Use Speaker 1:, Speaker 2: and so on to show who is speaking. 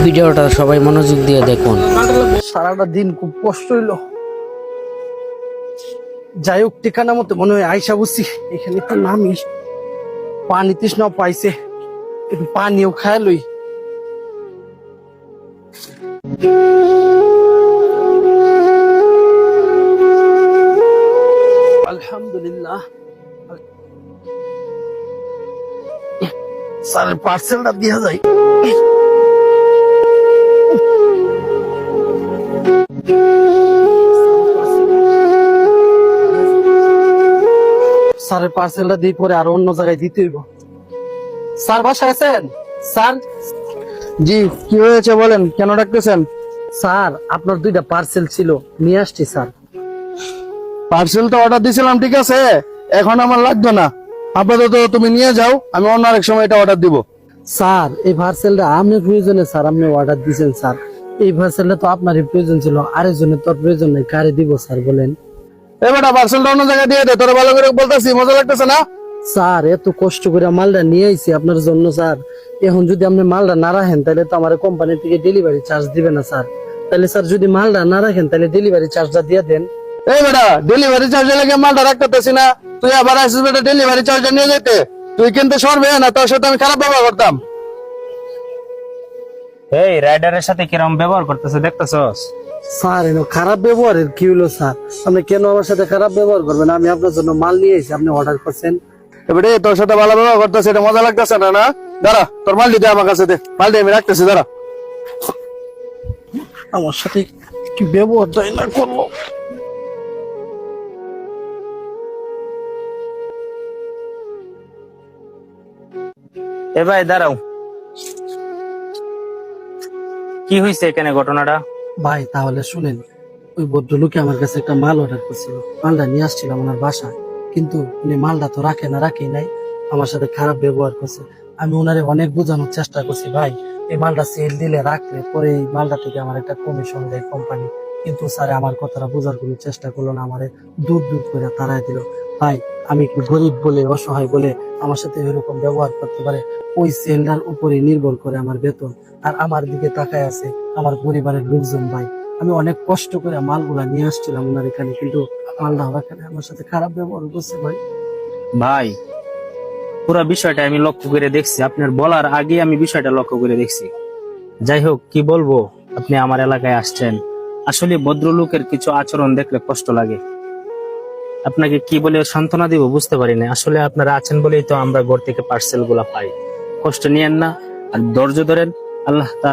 Speaker 1: ভিডিওটা সবাই মনোযোগ দিয়ে দেখুন।
Speaker 2: সারাটা দিন খুব কষ্ট হইলো। যাই হোক, ঠিকানা মতো মনে হয় আইসা বসছি। এখানে তো নামি, পানি তৃষ্ণাও পাইছে, একটু পানিও খায় লই। আলহামদুলিল্লাহ। স্যারের পার্সেলটা দিয়া যায়। স্যারের পার্সেলটা দিয়ে পরে আরো অন্য জায়গায় দিতে হইব। স্যার বাসায় আছেন? স্যার,
Speaker 3: জি, কি হয়েছে বলেন, কেন ডাকতেছেন?
Speaker 2: স্যার আপনার দুইটা পার্সেল ছিল, নিয়ে আসছি স্যার।
Speaker 3: পার্সেল তো অর্ডার দিয়েছিলাম, ঠিক আছে, এখন আমার লাগবে না। আপাতত তুমি নিয়ে যাও, আমি অন্য আরেক সময় এটা অর্ডার দিব।
Speaker 2: স্যার এই পার্সেলটা আপনার প্রয়োজনে স্যার আপনি অর্ডার দিয়েছেন স্যার। এই পার্সেলটা তো আপনারই প্রয়োজন ছিল, আরেকজনের তো প্রয়োজন নেই, কারে দিব স্যার বলেন?
Speaker 3: এবারটা পার্সেলটা অন্য জায়গায় দিয়ে দে, তোরা ভালো করে বলতেছি, মজা লাগতেছে না?
Speaker 2: স্যার এত কষ্ট করে মালটা নিয়ে আইছি আপনার জন্য স্যার, এখন যদি আপনি মালটা না রাখেন তাহলে তো আমার কোম্পানি থেকে ডেলিভারি চার্জ দিবে না স্যার। তাহলে স্যার যদি মালটা না রাখেন তাহলে ডেলিভারি চার্জটা দিয়ে দেন।
Speaker 3: এই বেটা, ডেলিভারি চার্জ লাগে মালটা রাখতেছি না, তুই আবার আসিস বেটা ডেলিভারি চার্জটা নিয়ে যেতে। তুই কিন্তু সরবে না, তোর সাথে আমি খারাপ ব্যবহার করতাম।
Speaker 4: এই রাইডারের সাথে কিরম ব্যবহার করতেছে দেখতেছস?
Speaker 2: স্যার এনো খারাপ ব্যবহারের কি হলো স্যার? আপনি কেন আমার সাথে খারাপ ব্যবহার করবেন? আমি আপনার জন্য মাল নিয়ে এসেছি, আপনি অর্ডার করছেন।
Speaker 3: এবারে তোর সাথে ভালো ব্যবহার করতেছে, এটা মজা লাগতেছে না? না দাঁড়া, তোর মালটি দে আমার কাছে, দে মালটি আমি রাখতেছি, দাঁড়া।
Speaker 2: আমার সাথে কি ব্যবহারটাই না করলো।
Speaker 4: এ ভাই দাঁড়াও, কি হয়েছে এখানে ঘটনাটা?
Speaker 2: ভাই তাহলে শুনেন, ওই ভদ্রলোকে আমার কাছে একটা মাল অর্ডার করছিল, মালটা নিয়ে আসছিলাম ওনার বাসায়, কিন্তু উনি মালটা তো রাখেই নাই, আমার সাথে খারাপ ব্যবহার করছে। আমি ওনারে অনেক বোঝানোর চেষ্টা করছি, ভাই এই মালটা সেল দিলে রাখলে পরে এই মালটা থেকে আমার একটা কমিশন দেয় কোম্পানি, কিন্তু স্যার আমার কথাটা বোঝার কোনো চেষ্টা করলো না, আমারে দূর দূর করে তাড়াই দিল। ভাই আমি একটু গরিব বলে, অসহায় বলে আমার সাথে এরকম ব্যবহার করতে পারে। ওই সেলটার উপরে নির্ভর করে আমার বেতন, আর আমার দিকে তাকায় আছে আমার পরিবারের লোকজন। ভাই আমি অনেক কষ্ট করে মালগুলা নিয়ে আসছিলাম ওনার এখানে, কিন্তু মালটা ওখানে আমার সাথে খারাপ ব্যবহার করছে। ভাই
Speaker 4: ভাই পুরো বিষয়টা আমি লক্ষ্য করে দেখছি, আপনার বলার আগে আমি বিষয়টা লক্ষ্য করে দেখছি। যাই হোক, কি বলবো, আপনি আমার এলাকায় আসছেন, আসলে ভদ্রলোকের কিছু আচরণ দেখলে কষ্ট লাগে। আপনাকে কি বলে সান্ত্বনা দিব বুঝতে পারি না। আসলে আপনারা আছেন বলেই তো আমরা ঘর থেকে পার্সেল গুলা পাই। কষ্ট নিয়েন না, আর ধৈর্য ধরেন। আল্লাহ